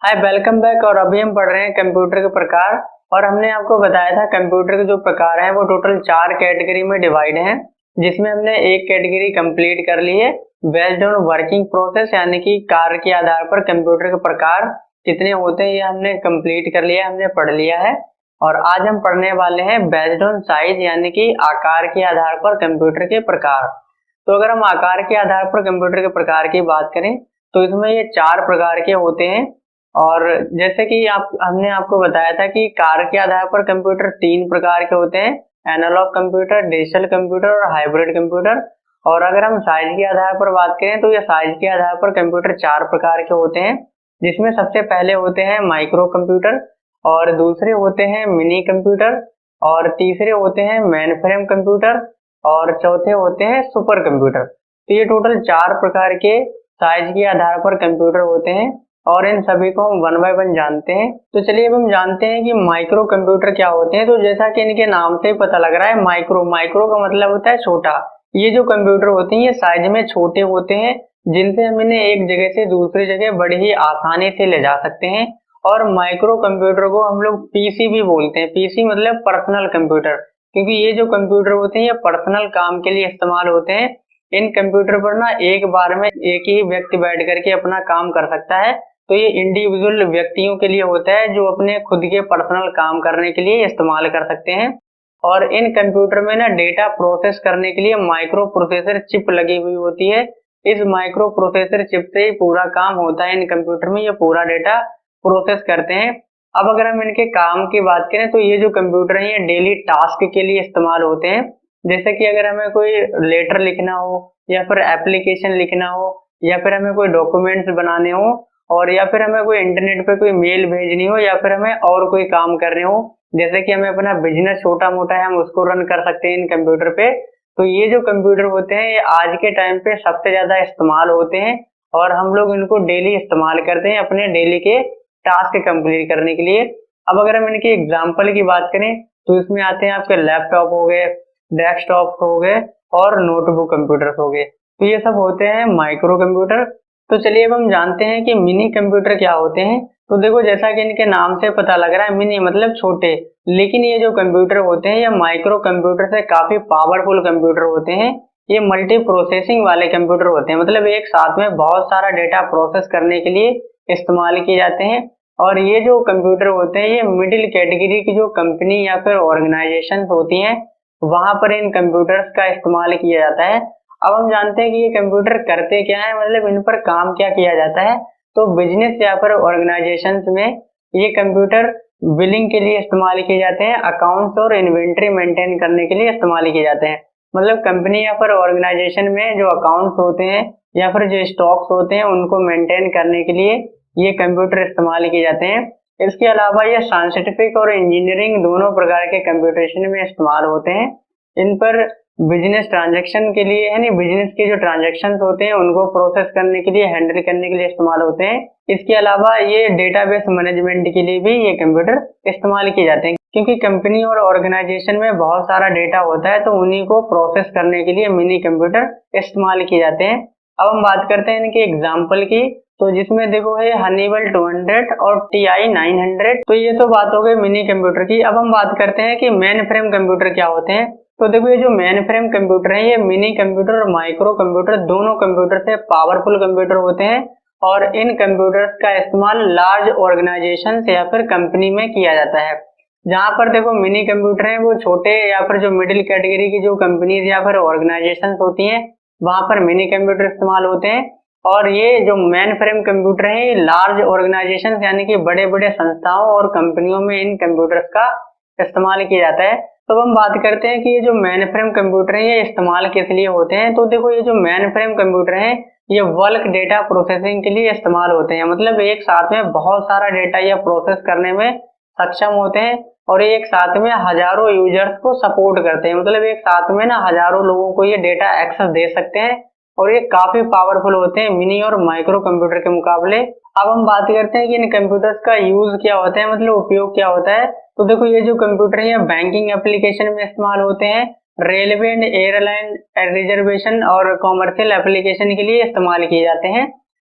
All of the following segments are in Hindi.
हाय, वेलकम बैक। और अभी हम पढ़ रहे हैं कंप्यूटर के प्रकार। और हमने आपको बताया था कंप्यूटर के जो प्रकार हैं वो टोटल 4 कैटेगरी में डिवाइड हैं, जिसमें हमने एक कैटेगरी कंप्लीट कर ली है बेस्ड ऑन वर्किंग प्रोसेस, यानी कि कार्य के आधार पर कंप्यूटर के प्रकार कितने होते हैं ये हमने कंप्लीट कर लिया, हमने पढ़ लिया है। और आज हम पढ़ने वाले हैं बेस्ड ऑन साइज, यानी कि आकार के आधार पर कंप्यूटर के प्रकार। तो अगर हम आकार के आधार पर कंप्यूटर के प्रकार की बात करें तो इसमें ये 4 प्रकार के होते हैं। और जैसे कि आप हमने आपको बताया था कि कार्य के आधार पर कंप्यूटर 3 प्रकार के होते हैं, एनालॉग कंप्यूटर, डिजिटल कंप्यूटर और हाइब्रिड कंप्यूटर। और अगर हम साइज के आधार पर बात करें तो ये साइज के आधार पर कंप्यूटर 4 प्रकार के होते हैं, जिसमें सबसे पहले होते हैं माइक्रो कंप्यूटर, और दूसरे होते हैं मिनी कंप्यूटर, और तीसरे होते हैं मेन फ्रेम कंप्यूटर, और चौथे होते हैं सुपर कंप्यूटर। तो ये टोटल 4 प्रकार के साइज के आधार पर कंप्यूटर होते हैं, और इन सभी को हम वन बाय वन जानते हैं। तो चलिए अब हम जानते हैं कि माइक्रो कंप्यूटर क्या होते हैं। तो जैसा कि इनके नाम से ही पता लग रहा है, माइक्रो माइक्रो का मतलब होता है छोटा। ये जो कंप्यूटर होते हैं ये साइज में छोटे होते हैं, जिनसे हम इन्हें एक जगह से दूसरी जगह बड़ी ही आसानी से ले जा सकते हैं। और माइक्रो कंप्यूटर को हम लोग पीसी भी बोलते हैं। पीसी मतलब पर्सनल कंप्यूटर, क्योंकि ये जो कंप्यूटर होते हैं ये पर्सनल काम के लिए इस्तेमाल होते हैं। इन कंप्यूटर पर ना एक बार में एक ही व्यक्ति बैठ करके अपना काम कर सकता है। तो ये इंडिविजुअल व्यक्तियों के लिए होता है जो अपने खुद के पर्सनल काम करने के लिए इस्तेमाल कर सकते हैं। और इन कंप्यूटर में ना डेटा प्रोसेस करने के लिए माइक्रो प्रोसेसर चिप लगी हुई होती है। इस माइक्रो प्रोसेसर चिप से ही पूरा काम होता है इन कंप्यूटर में, ये पूरा डेटा प्रोसेस करते हैं। अब अगर हम इनके काम की बात करें तो ये जो कंप्यूटर है ये डेली टास्क के लिए इस्तेमाल होते हैं। जैसे कि अगर हमें कोई लेटर लिखना हो, या फिर एप्लीकेशन लिखना हो, या फिर हमें कोई डॉक्यूमेंट्स बनाने हो, और या फिर हमें कोई इंटरनेट पे कोई मेल भेजनी हो, या फिर हमें और कोई काम करने हो, जैसे कि हमें अपना बिजनेस छोटा मोटा है हम उसको रन कर सकते हैं इन कंप्यूटर पे। तो ये जो कंप्यूटर होते हैं ये आज के टाइम पे सबसे ज्यादा इस्तेमाल होते हैं, और हम लोग इनको डेली इस्तेमाल करते हैं अपने डेली के टास्क कंप्लीट करने के लिए। अब अगर हम इनके एग्जाम्पल की बात करें तो इसमें आते हैं आपके लैपटॉप हो गए, डेस्कटॉप हो गए, और नोटबुक कंप्यूटर हो गए। तो ये सब होते हैं माइक्रो कंप्यूटर। तो चलिए अब हम जानते हैं कि मिनी कंप्यूटर क्या होते हैं। तो देखो, जैसा कि इनके नाम से पता लग रहा है, मिनी मतलब छोटे, लेकिन ये जो कंप्यूटर होते हैं ये माइक्रो कंप्यूटर से काफी पावरफुल कंप्यूटर होते हैं। ये मल्टी प्रोसेसिंग वाले कंप्यूटर होते हैं, मतलब एक साथ में बहुत सारा डेटा प्रोसेस करने के लिए इस्तेमाल किए जाते हैं। और ये जो कंप्यूटर होते हैं ये मिडिल कैटेगरी की जो कंपनी या फिर ऑर्गेनाइजेशन होती हैं वहां पर इन कंप्यूटर्स का इस्तेमाल किया जाता है। अब हम जानते हैं कि ये कंप्यूटर करते क्या है, मतलब इन पर काम क्या किया जाता है। तो बिजनेस या फिर ऑर्गेनाइजेशंस में ये कंप्यूटर बिलिंग के लिए इस्तेमाल किए जाते हैं, अकाउंट्स और इन्वेंट्री मेंटेन करने के लिए इस्तेमाल किए जाते हैं। मतलब कंपनी या फिर ऑर्गेनाइजेशन में जो अकाउंट्स होते हैं या फिर जो स्टॉक्स होते हैं उनको मेंटेन करने के लिए ये कंप्यूटर इस्तेमाल किए जाते हैं। इसके अलावा ये साइंटिफिक और इंजीनियरिंग दोनों प्रकार के कंप्यूटेशन में इस्तेमाल होते हैं। इन पर बिजनेस ट्रांजैक्शन के लिए, यानी बिजनेस के जो ट्रांजैक्शंस होते हैं उनको प्रोसेस करने के लिए, हैंडल करने के लिए इस्तेमाल होते हैं। इसके अलावा ये डेटाबेस मैनेजमेंट के लिए भी ये कंप्यूटर इस्तेमाल किए जाते हैं, क्योंकि कंपनी और ऑर्गेनाइजेशन में बहुत सारा डेटा होता है तो उन्हीं को प्रोसेस करने के लिए मिनी कंप्यूटर इस्तेमाल किए जाते हैं। अब हम बात करते हैं इनके एग्जाम्पल की। तो जिसमें देखो है हनीवेल 200 और TI 900। तो ये तो बात हो गई मिनी कंप्यूटर की। अब हम बात करते हैं कि मेन फ्रेम कंप्यूटर क्या होते हैं। तो देखो, ये जो मेन फ्रेम कंप्यूटर है ये मिनी कंप्यूटर और माइक्रो कंप्यूटर दोनों कंप्यूटर से पावरफुल कंप्यूटर होते हैं, और इन कंप्यूटर्स का इस्तेमाल लार्ज ऑर्गेनाइजेशन या फिर कंपनी में किया जाता है। जहां पर देखो मिनी कंप्यूटर है वो छोटे या फिर जो मिडिल कैटेगरी की जो कंपनीज या फिर ऑर्गेनाइजेशन होती हैं वहां पर मिनी कंप्यूटर इस्तेमाल होते हैं। और ये जो मेन फ्रेम कंप्यूटर है ये लार्ज ऑर्गेनाइजेशन यानी कि बड़े बड़े संस्थाओं और कंपनियों में इन कंप्यूटर्स का इस्तेमाल किया जाता है। तो हम बात करते हैं कि ये जो मेन फ्रेम कंप्यूटर है ये इस्तेमाल किस लिए होते हैं। तो देखो, ये जो मेन फ्रेम कंप्यूटर है ये बल्क डेटा प्रोसेसिंग के लिए इस्तेमाल होते हैं, मतलब एक साथ में बहुत सारा डेटा ये प्रोसेस करने में सक्षम होते हैं, और ये एक साथ में हजारों यूजर्स को सपोर्ट करते हैं, मतलब एक साथ में ना हजारों लोगों को ये डेटा एक्सेस दे सकते हैं, और ये काफी पावरफुल होते हैं मिनी और माइक्रो कंप्यूटर के मुकाबले। अब हम बात करते हैं कि इन कंप्यूटर्स का यूज क्या होता है, मतलब उपयोग क्या होता है। तो देखो, ये जो कंप्यूटर है बैंकिंग एप्लीकेशन में इस्तेमाल होते हैं, रेलवे एंड एयरलाइन रिजर्वेशन और कॉमर्शियल एप्लीकेशन के लिए इस्तेमाल किए जाते हैं।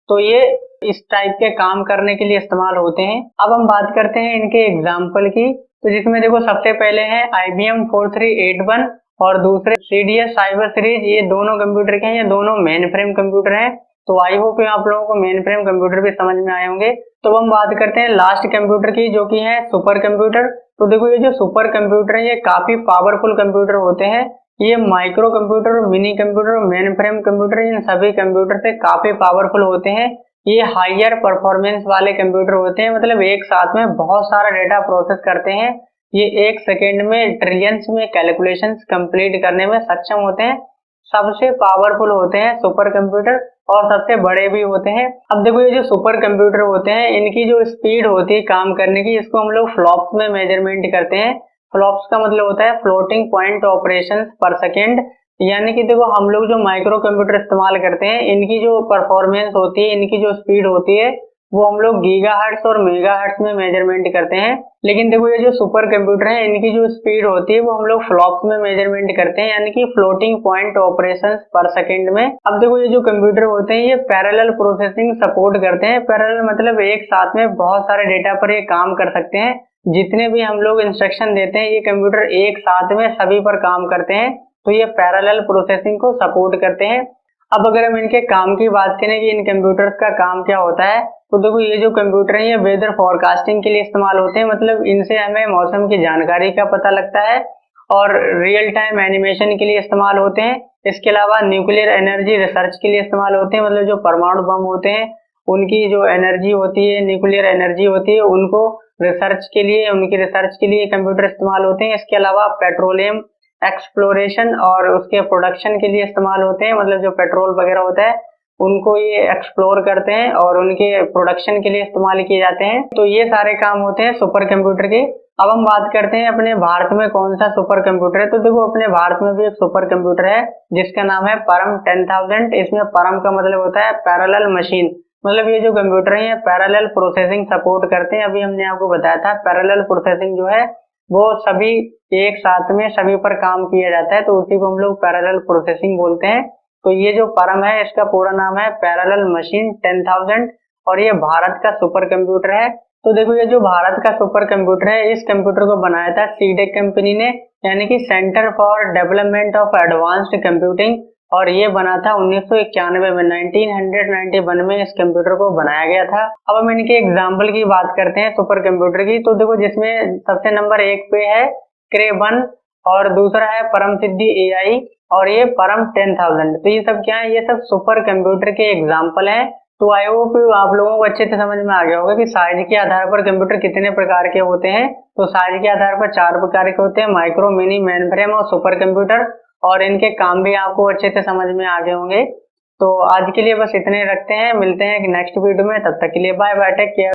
तो ये इस टाइप के काम करने के लिए इस्तेमाल होते हैं। अब हम बात करते हैं इनके एग्जाम्पल की, तो जिसमें देखो सबसे पहले है IBM 4381 और दूसरे CDS साइबर सीरीज। ये दोनों कंप्यूटर के हैं, ये दोनों मेन फ्रेम कंप्यूटर हैं। तो आई होप आप लोगों को मेन फ्रेम कंप्यूटर भी समझ में आए होंगे। तो हम बात करते हैं लास्ट कंप्यूटर की, जो कि है सुपर कंप्यूटर। तो देखो ये जो सुपर कंप्यूटर है ये काफी पावरफुल कंप्यूटर होते हैं। ये माइक्रो कंप्यूटर और मिनी कंप्यूटर और मेन फ्रेम कंप्यूटर इन सभी कंप्यूटर से काफी पावरफुल होते हैं। ये हायर परफॉर्मेंस वाले कंप्यूटर होते हैं, मतलब एक साथ में बहुत सारा डेटा प्रोसेस करते हैं। ये एक सेकेंड में ट्रिलियंस में कैलकुलेशंस कंप्लीट करने में सक्षम होते हैं। सबसे पावरफुल होते हैं सुपर कंप्यूटर और सबसे बड़े भी होते हैं। अब देखो ये जो सुपर कंप्यूटर होते हैं इनकी जो स्पीड होती है काम करने की, इसको हम लोग फ्लॉप्स में मेजरमेंट करते हैं। फ्लॉप्स का मतलब होता है फ्लोटिंग पॉइंट ऑपरेशंस पर सेकेंड। यानी कि देखो हम लोग जो माइक्रो कंप्यूटर इस्तेमाल करते हैं इनकी जो परफॉर्मेंस होती है, इनकी जो स्पीड होती है, वो हम लोग गीगाहर्ट्ज और मेगाहर्ट्ज में मेजरमेंट करते हैं। लेकिन देखो ये जो सुपर कंप्यूटर है इनकी जो स्पीड होती है वो हम लोग फ्लॉप्स में मेजरमेंट करते हैं, यानी कि फ्लोटिंग पॉइंट ऑपरेशंस पर सेकेंड में। अब देखो ये जो कंप्यूटर होते हैं ये पैरेलल प्रोसेसिंग सपोर्ट करते हैं। पैरेलल मतलब एक साथ में बहुत सारे डेटा पर ये काम कर सकते हैं। जितने भी हम लोग इंस्ट्रक्शन देते हैं ये कंप्यूटर एक साथ में सभी पर काम करते हैं, तो ये पैरेलल प्रोसेसिंग को सपोर्ट करते हैं। अब अगर हम इनके काम की बात करें कि इन कंप्यूटर्स का काम क्या होता है, तो देखो ये जो कंप्यूटर है ये वेदर फोरकास्टिंग के लिए इस्तेमाल होते हैं, मतलब इनसे हमें मौसम की जानकारी का पता लगता है और रियल टाइम एनिमेशन के लिए इस्तेमाल होते हैं। इसके अलावा न्यूक्लियर एनर्जी रिसर्च के लिए इस्तेमाल होते हैं, मतलब जो परमाणु बम होते हैं उनकी जो एनर्जी होती है, न्यूक्लियर एनर्जी होती है, उनको रिसर्च के लिए, उनकी रिसर्च के लिए कंप्यूटर इस्तेमाल होते हैं। इसके अलावा पेट्रोलियम एक्सप्लोरेशन और उसके प्रोडक्शन के लिए इस्तेमाल होते हैं, मतलब जो पेट्रोल वगैरह होता है उनको ये एक्सप्लोर करते हैं और उनके प्रोडक्शन के लिए इस्तेमाल किए जाते हैं। तो ये सारे काम होते हैं सुपर कंप्यूटर के। अब हम बात करते हैं अपने भारत में कौन सा सुपर कंप्यूटर है। तो देखो अपने भारत में भी एक सुपर कंप्यूटर है जिसका नाम है परम 10,000। इसमें परम का मतलब होता है पैरेलल मशीन, मतलब ये जो कंप्यूटर है ये पैरेलल प्रोसेसिंग सपोर्ट करते हैं। अभी हमने आपको बताया था पैरेलल प्रोसेसिंग जो है वो सभी एक साथ में सभी पर काम किया जाता है, तो उसी को हम लोग पैरेलल प्रोसेसिंग बोलते हैं। तो ये जो परम है इसका पूरा नाम है पैरेलल मशीन 10,000 और ये भारत का सुपर कंप्यूटर है। तो देखो ये जो भारत का सुपर कंप्यूटर है इस कंप्यूटर को बनाया था सीडेक कंपनी ने, यानी कि centre for development of advanced computing, और ये बना था 1991 में, 1991 में इस कंप्यूटर को बनाया गया था। अब हम इनके एग्जाम्पल की बात करते हैं सुपर कंप्यूटर की। तो देखो जिसमें सबसे नंबर 1 पे है क्रे 1 और दूसरा है परम सिद्धि AI और ये परम 10,000। तो ये सब क्या है, ये सब सुपर कंप्यूटर के एग्जाम्पल हैं। तो आई होप आप लोगों को अच्छे से समझ में आ गया होगा कि साइज के आधार पर कंप्यूटर कितने प्रकार के होते हैं। तो साइज के आधार पर 4 प्रकार के होते हैं, माइक्रो, मिनी, मेन फ्रेम और सुपर कंप्यूटर, और इनके काम भी आपको अच्छे से समझ में आ गए होंगे। तो आज के लिए बस इतने रखते हैं, मिलते हैं नेक्स्ट वीडियो में, तब तक के लिए बाय बाय, टेक केयर।